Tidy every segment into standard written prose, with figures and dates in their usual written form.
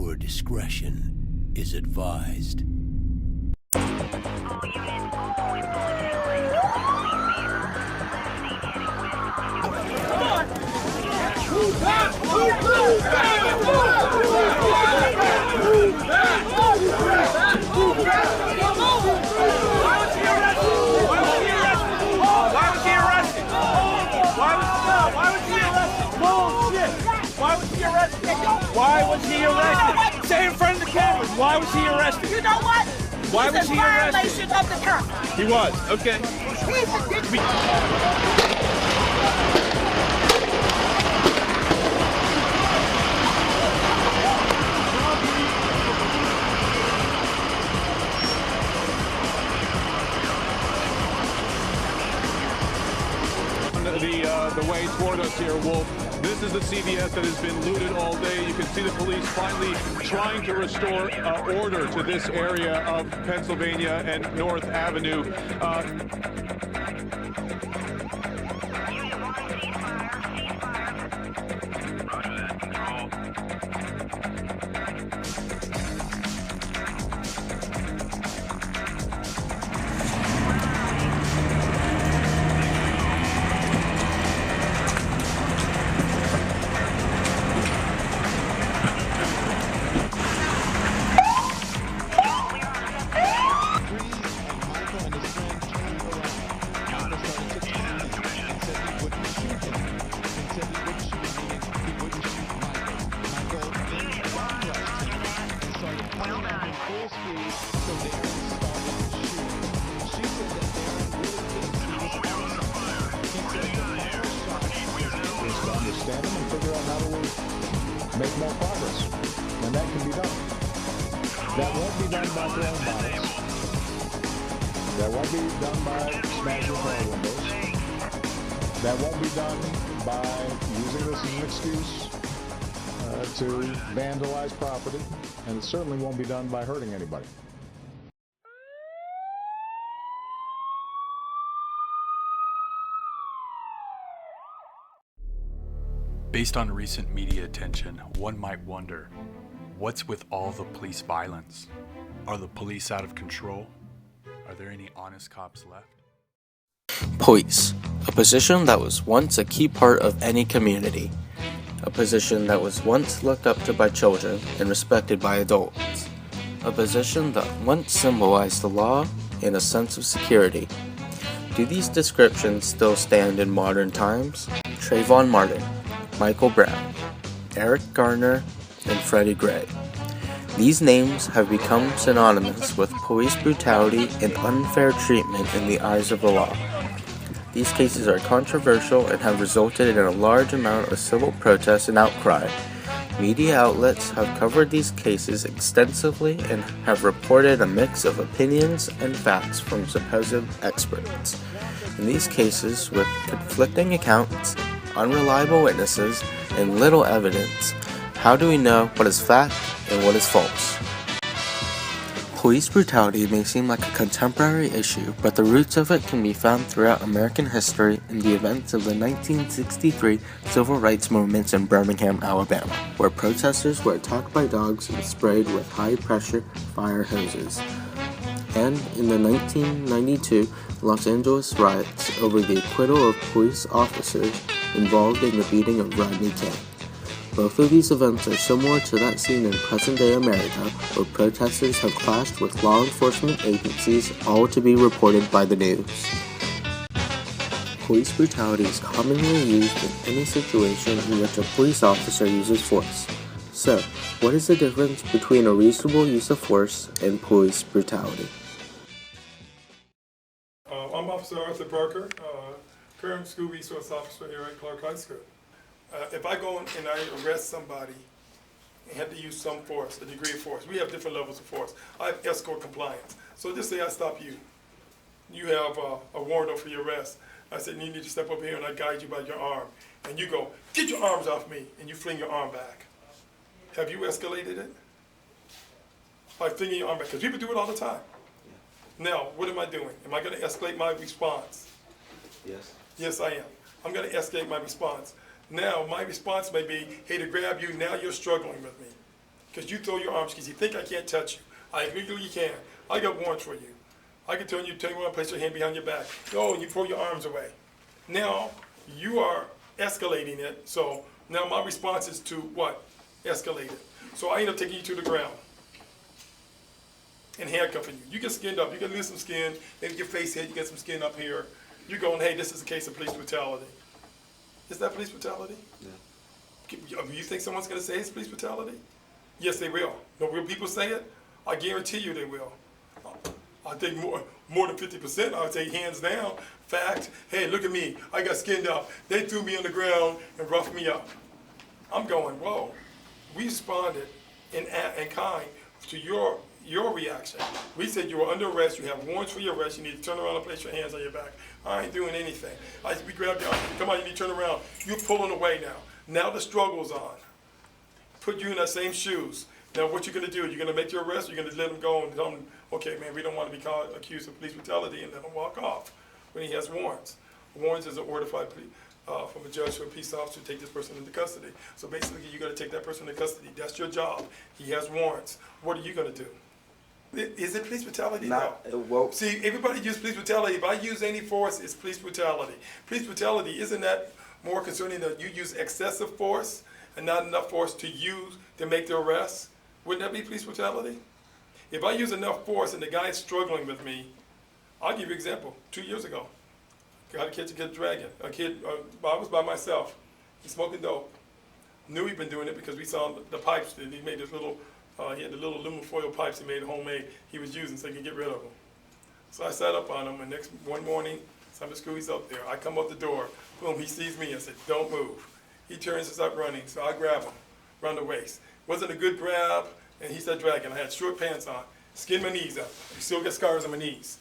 Viewer discretion is advised. Why was he arrested? Say in front of the cameras. Why was he arrested? You know what? Why was he arrested? Violation of the term. He was. Okay. The way toward us here, Wolf. This is the CVS that has been looted all day. You can see the police finally trying to restore order to this area of Pennsylvania and North Avenue. Understand them and figure out how to make more progress. And that can be done. That won't be done by throwing bottles. That won't be done by smashing car windows. That won't be done by using this as an excuse to vandalize property. And it certainly won't be done by hurting anybody. Based on recent media attention, one might wonder, what's with all the police violence? Are the police out of control? Are there any honest cops left? Police, a position that was once a key part of any community. A position that was once looked up to by children and respected by adults. A position that once symbolized the law and a sense of security. Do these descriptions still stand in modern times? Trayvon Martin, Michael Brown, Eric Garner, and Freddie Gray. These names have become synonymous with police brutality and unfair treatment in the eyes of the law. These cases are controversial and have resulted in a large amount of civil protest and outcry. Media outlets have covered these cases extensively and have reported a mix of opinions and facts from supposed experts. In these cases, with conflicting accounts, unreliable witnesses, and little evidence, how do we know what is fact and what is false? Police brutality may seem like a contemporary issue, but the roots of it can be found throughout American history in the events of the 1963 civil rights movements in Birmingham, Alabama, where protesters were attacked by dogs and sprayed with high-pressure fire hoses, and in the 1992 Los Angeles riots over the acquittal of police officers involved in the beating of Rodney King. Both of these events are similar to that seen in present-day America, where protesters have clashed with law enforcement agencies, all to be reported by the news. Police brutality is commonly used in any situation in which a police officer uses force. So, what is the difference between a reasonable use of force and police brutality? I'm Officer Arthur Parker, current school resource officer here at Clark High School. If I go and I arrest somebody and have to use some force, a degree of force, we have different levels of force. I have escort compliance. So just say I stop you. You have a warrant for your arrest. I said, you need to step up here and I guide you by your arm. And you go, get your arms off me, and you fling your arm back. Have you escalated it? By flinging your arm back, because people do it all the time. Now, what am I doing? Am I going to escalate my response? Yes. Yes, I am. I'm going to escalate my response. Now, my response may be, hey, to grab you, now you're struggling with me. because you throw your arms, because you think I can't touch you. I legally can. I got warrants for you. I can tell you want to place your hand behind your back. No, and you pull your arms away. Now, you are escalating it, so now my response is to what? Escalate it. So I end up taking you to the ground and handcuffing you. You get skinned up. You can lose some skin. Maybe your face hit. You get some skin up here. You're going, hey, this is a case of police brutality. Is that police brutality? Yeah. You think someone's going to say it's police brutality? Yes, they will. No real people say it? I guarantee you they will. I think more than 50%, I would say hands down. Fact, hey, look at me. I got skinned up. They threw me on the ground and roughed me up. I'm going, whoa. We responded in kind to your reaction. We said you were under arrest, you have warrants for your arrest, you need to turn around and place your hands on your back. I ain't doing anything. We grabbed you, come on, you need to turn around. You're pulling away now. Now the struggle's on. Put you in that same shoes. Now what you're gonna do, you're gonna make your arrest, or you're gonna let him go and tell him, okay man, we don't wanna be accused of police brutality, and let him walk off when he has warrants. Warrants is an order from a judge to a peace officer to take this person into custody. So basically you gotta take that person into custody. That's your job. He has warrants. What are you gonna do? Is it police brutality? No. Well, see, everybody uses police brutality. If I use any force, it's police brutality. Police brutality, isn't that more concerning that you use excessive force and not enough force to use to make the arrest? Wouldn't that be police brutality? If I use enough force and the guy's struggling with me, I'll give you an example. 2 years ago, got a kid to get dragging. A kid, I was by myself. He's smoking dope. Knew he'd been doing it because we saw the pipes that he made this little, he had the little aluminum foil pipes he made homemade he was using so he could get rid of them. So I sat up on him, and one morning, Sunday school, he's up there. I come up the door, boom, he sees me and said, don't move. He turns and starts running, so I grab him, run the waist. Wasn't a good grab, and he started dragging. I had short pants on, skinned my knees up. I still got scars on my knees.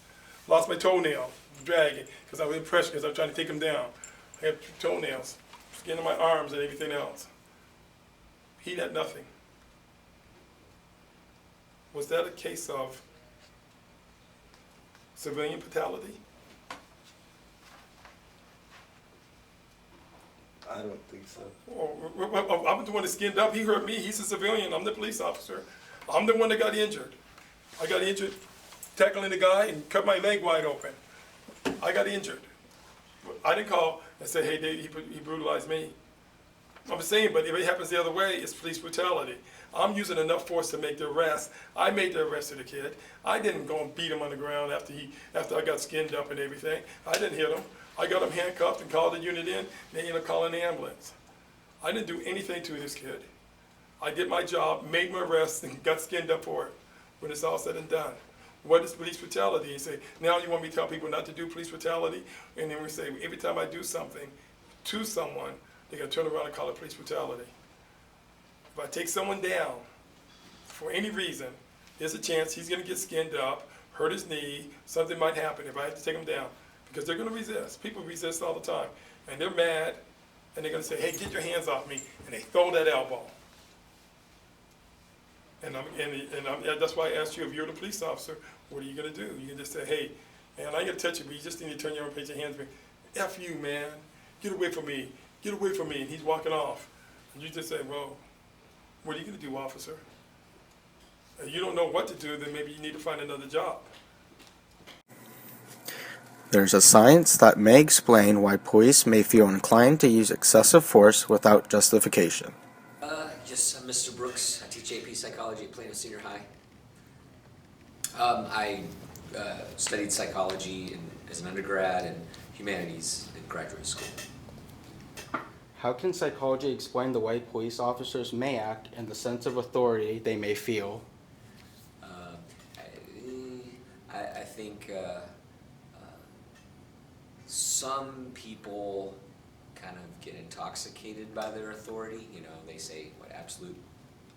Lost my toenail, dragging, because I was in pressure, because I was trying to take him down. I had toenails, skin on my arms and everything else. He had nothing. Was that a case of civilian brutality? I don't think so. Well, I'm the one that skinned up. He hurt me. He's a civilian. I'm the police officer. I'm the one that got injured. I got injured tackling the guy and cut my leg wide open. I got injured. I didn't call and say, hey, he brutalized me. I'm saying, but if it happens the other way, it's police brutality. I'm using enough force to make the arrest. I made the arrest of the kid. I didn't go and beat him on the ground after I got skinned up and everything. I didn't hit him. I got him handcuffed and called the unit in. They ended up calling the ambulance. I didn't do anything to this kid. I did my job, made my arrest, and got skinned up for it. When it's all said and done, what is police brutality? You say, now you want me to tell people not to do police brutality? And then we say, every time I do something to someone, they're going to turn around and call it police brutality. If I take someone down for any reason, there's a chance he's going to get skinned up, hurt his knee, something might happen if I have to take him down. Because they're going to resist. People resist all the time. And they're mad, and they're going to say, hey, get your hands off me, and they throw that elbow. And that's why I asked you, if you're the police officer, what are you going to do? You can just say, hey, man, I ain't going to touch you, but you just need to turn your own page your hands. F you, man. Get away from me. Get away from me. And he's walking off. And you just say, well, what are you going to do, officer? And you don't know what to do, then maybe you need to find another job. There's a science that may explain why police may feel inclined to use excessive force without justification. Yes, I'm Mr. Brooks. I teach AP Psychology at Plano Senior High. I studied psychology as an undergrad and humanities in graduate school. How can psychology explain the way police officers may act and the sense of authority they may feel? I think some people kind of get intoxicated by their authority. You know, they say, what, absolute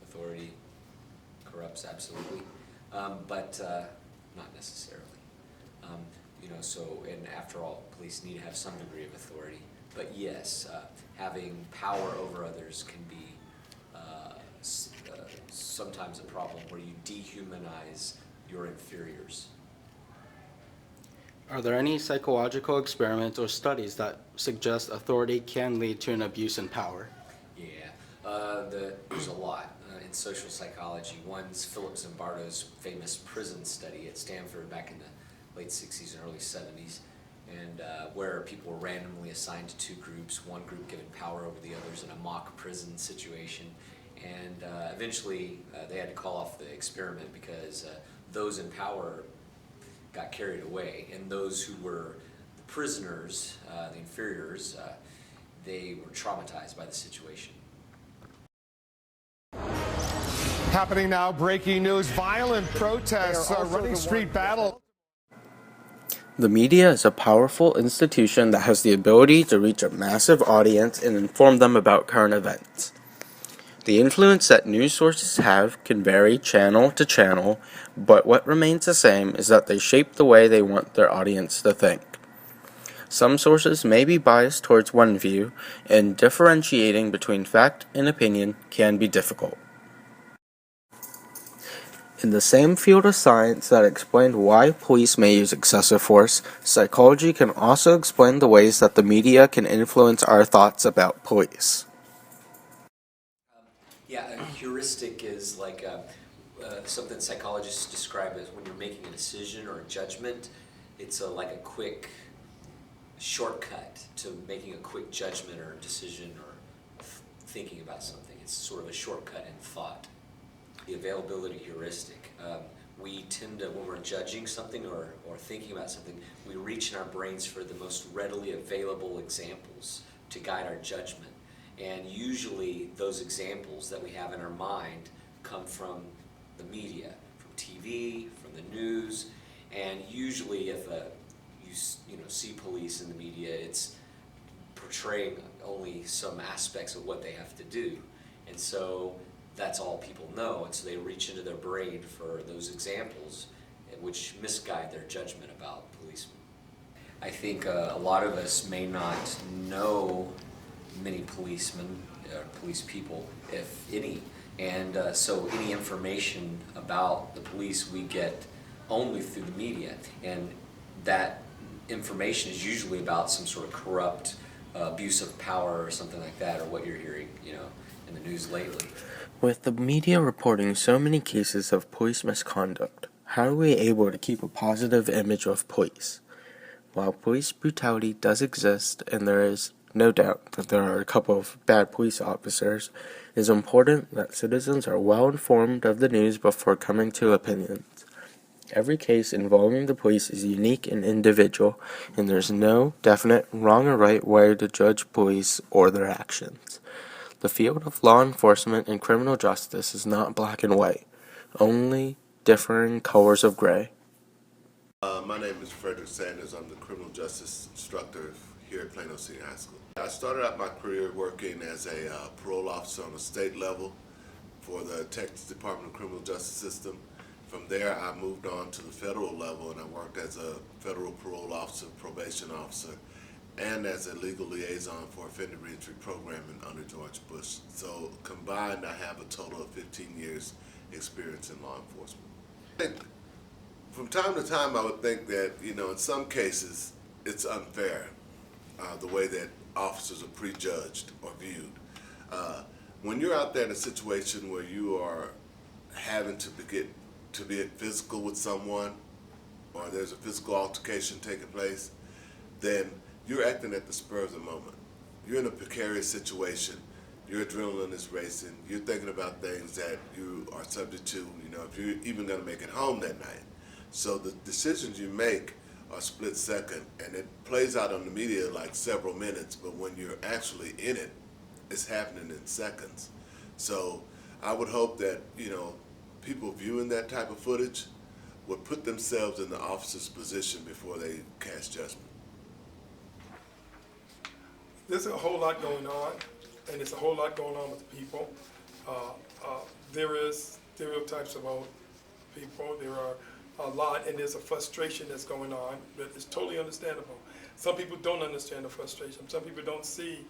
authority corrupts absolutely, but not necessarily. You know, so, and after all, police need to have some degree of authority. But yes, having power over others can be sometimes a problem where you dehumanize your inferiors. Are there any psychological experiments or studies that suggest authority can lead to an abuse in power? Yeah, there's a lot. in social psychology. One's Philip Zimbardo's famous prison study at Stanford back in the late 60s and early 70s, and where people were randomly assigned to two groups, one group given power over the others in a mock prison situation. And eventually they had to call off the experiment because those in power got carried away, and those who were the prisoners, the inferiors, they were traumatized by the situation. Happening now, breaking news, violent protests, running street battle. The media is a powerful institution that has the ability to reach a massive audience and inform them about current events. The influence that news sources have can vary channel to channel, but what remains the same is that they shape the way they want their audience to think. Some sources may be biased towards one view, and differentiating between fact and opinion can be difficult. In the same field of science that explained why police may use excessive force, psychology can also explain the ways that the media can influence our thoughts about police. Yeah, a heuristic is like something psychologists describe as when you're making a decision or a judgment. It's like a quick shortcut to making a quick judgment or decision or thinking about something. It's sort of a shortcut in thought. The availability heuristic. We tend to, when we're judging something or thinking about something, we reach in our brains for the most readily available examples to guide our judgment. And usually those examples that we have in our mind come from the media, from TV, from the news, and usually if you see police in the media, it's portraying only some aspects of what they have to do. And so that's all people know, and so they reach into their brain for those examples, which misguide their judgment about policemen. I think a lot of us may not know many policemen, police people, if any, and so any information about the police we get only through the media, and that information is usually about some sort of corrupt abuse of power or something like that, or what you're hearing, in the news lately. With the media reporting so many cases of police misconduct, how are we able to keep a positive image of police? While police brutality does exist, and there is no doubt that there are a couple of bad police officers, it is important that citizens are well informed of the news before coming to opinions. Every case involving the police is unique and individual, and there's no definite wrong or right way to judge police or their actions. The field of law enforcement and criminal justice is not black and white, only differing colors of gray. My name is Frederick Sanders. I'm the criminal justice instructor here at Plano Senior High School. I started out my career working as a parole officer on the state level for the Texas Department of Criminal Justice System. From there, I moved on to the federal level, and I worked as a federal parole officer, probation officer, and as a legal liaison for offender reentry programming under George Bush. So combined, I have a total of 15 years experience in law enforcement. From time to time, I would think that, in some cases, it's unfair, the way that officers are prejudged or viewed. When you're out there in a situation where you are having to be physical with someone, or there's a physical altercation taking place, then you're acting at the spur of the moment. You're in a precarious situation. Your adrenaline is racing. You're thinking about things that you are subject to, if you're even going to make it home that night. So the decisions you make are split second, and it plays out on the media like several minutes, but when you're actually in it, it's happening in seconds. So I would hope that, people viewing that type of footage would put themselves in the officer's position before they cast judgment. There's a whole lot going on, and there's a whole lot going on with the people. There is stereotypes about people. There are a lot, and there's a frustration that's going on that is totally understandable. Some people don't understand the frustration. Some people don't see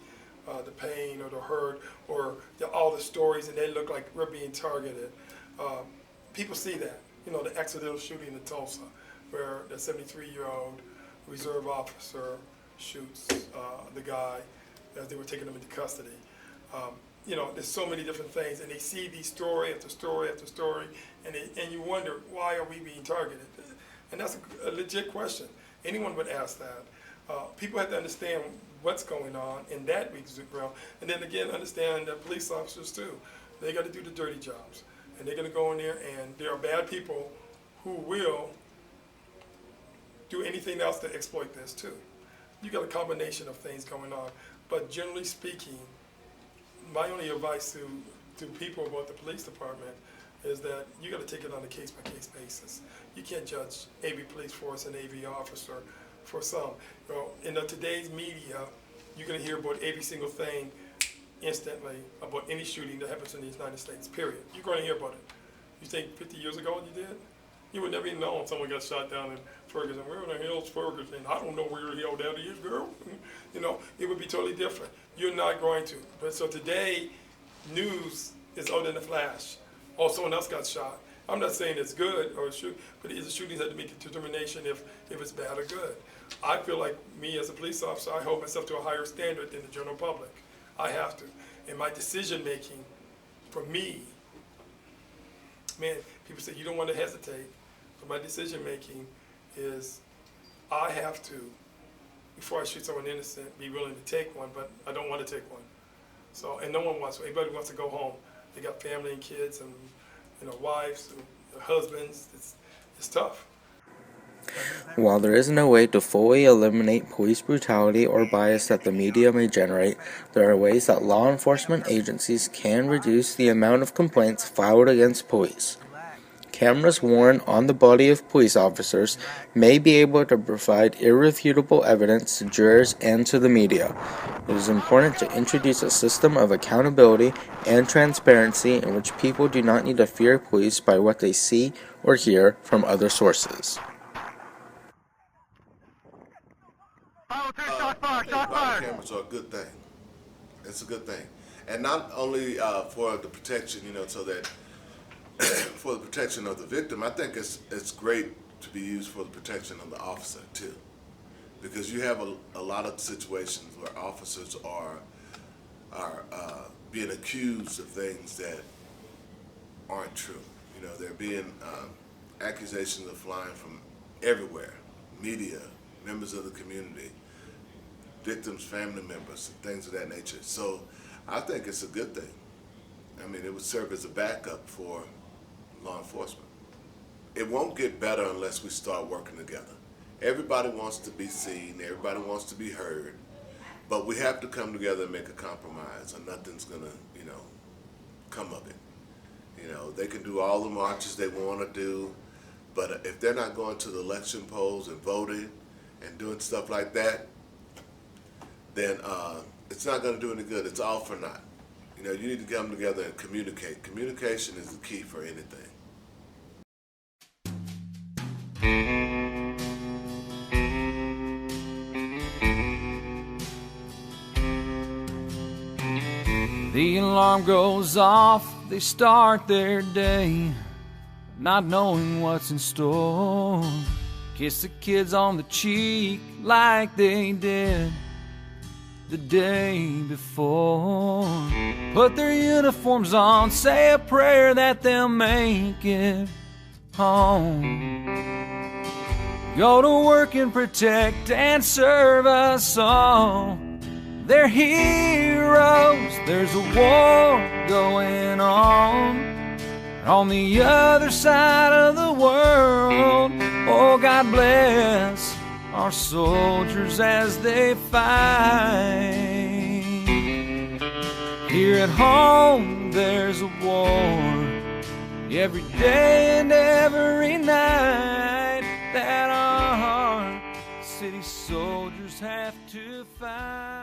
the pain or the hurt or all the stories, and they look like we're being targeted. People see that. The accidental shooting in Tulsa, where the 73-year-old reserve officer shoots the guy as they were taking him into custody. you know, there's so many different things, and they see these story after story after story, and you wonder, why are we being targeted? And that's a legit question. Anyone would ask that. People have to understand what's going on in that realm, and then again, understand that police officers too, they got to do the dirty jobs, and they're going to go in there, and there are bad people who will do anything else to exploit this too. You got a combination of things going on, but generally speaking, my only advice to people about the police department is that you got to take it on a case-by-case basis. You can't judge every police force and every officer for some. You know, in today's media, you're going to hear about every single thing instantly about any shooting that happens in the United States, period. You're going to hear about it. You think 50 years ago you did? You would never even know someone got shot down in Ferguson. Where in the hell's Ferguson? I don't know where the hell that is, girl. You know, it would be totally different. You're not going to. But so today, news is out in a flash. Oh, someone else got shot. I'm not saying it's good or shoot, but the shootings have to make a determination if it's bad or good. I feel like me as a police officer, I hold myself to a higher standard than the general public. I have to. And my decision making, for me, man, people say you don't want to hesitate, but my decision making is I have to, before I shoot someone innocent, be willing to take one, but I don't want to take one. So, and no one wants to. Everybody wants to go home. They got family and kids and, you know, wives, and husbands. It's tough. While there is no way to fully eliminate police brutality or bias that the media may generate, there are ways that law enforcement agencies can reduce the amount of complaints filed against police. Cameras worn on the body of police officers may be able to provide irrefutable evidence to jurors and to the media. It is important to introduce a system of accountability and transparency in which people do not need to fear police by what they see or hear from other sources. Body cameras are a good thing. It's a good thing. And not only for the protection, you know, so that for the protection of the victim, I think it's great to be used for the protection of the officer too. Because you have a lot of situations where officers are being accused of things that aren't true. You know, they're being accusations are flying from everywhere, media, members of the community, victims' family members, things of that nature. So I think it's a good thing. I mean, it would serve as a backup for law enforcement. It won't get better unless we start working together. Everybody wants to be seen, everybody wants to be heard, but we have to come together and make a compromise, or nothing's gonna, you know, come of it. You know, they can do all the marches they want to do, but if they're not going to the election polls and voting and doing stuff like that, then it's not going to do any good. It's all for naught. You know, you need to come together and communicate. Communication is the key for anything. The alarm goes off, they start their day, not knowing what's in store. Kiss the kids on the cheek like they did the day before. Put their uniforms on, say a prayer that they'll make it home. Go to work and protect and serve us all. They're heroes, there's a war going on the other side of the world. Oh, God bless our soldiers as they fight. Here at home there's a war, every day and every night, that our city soldiers have to fight.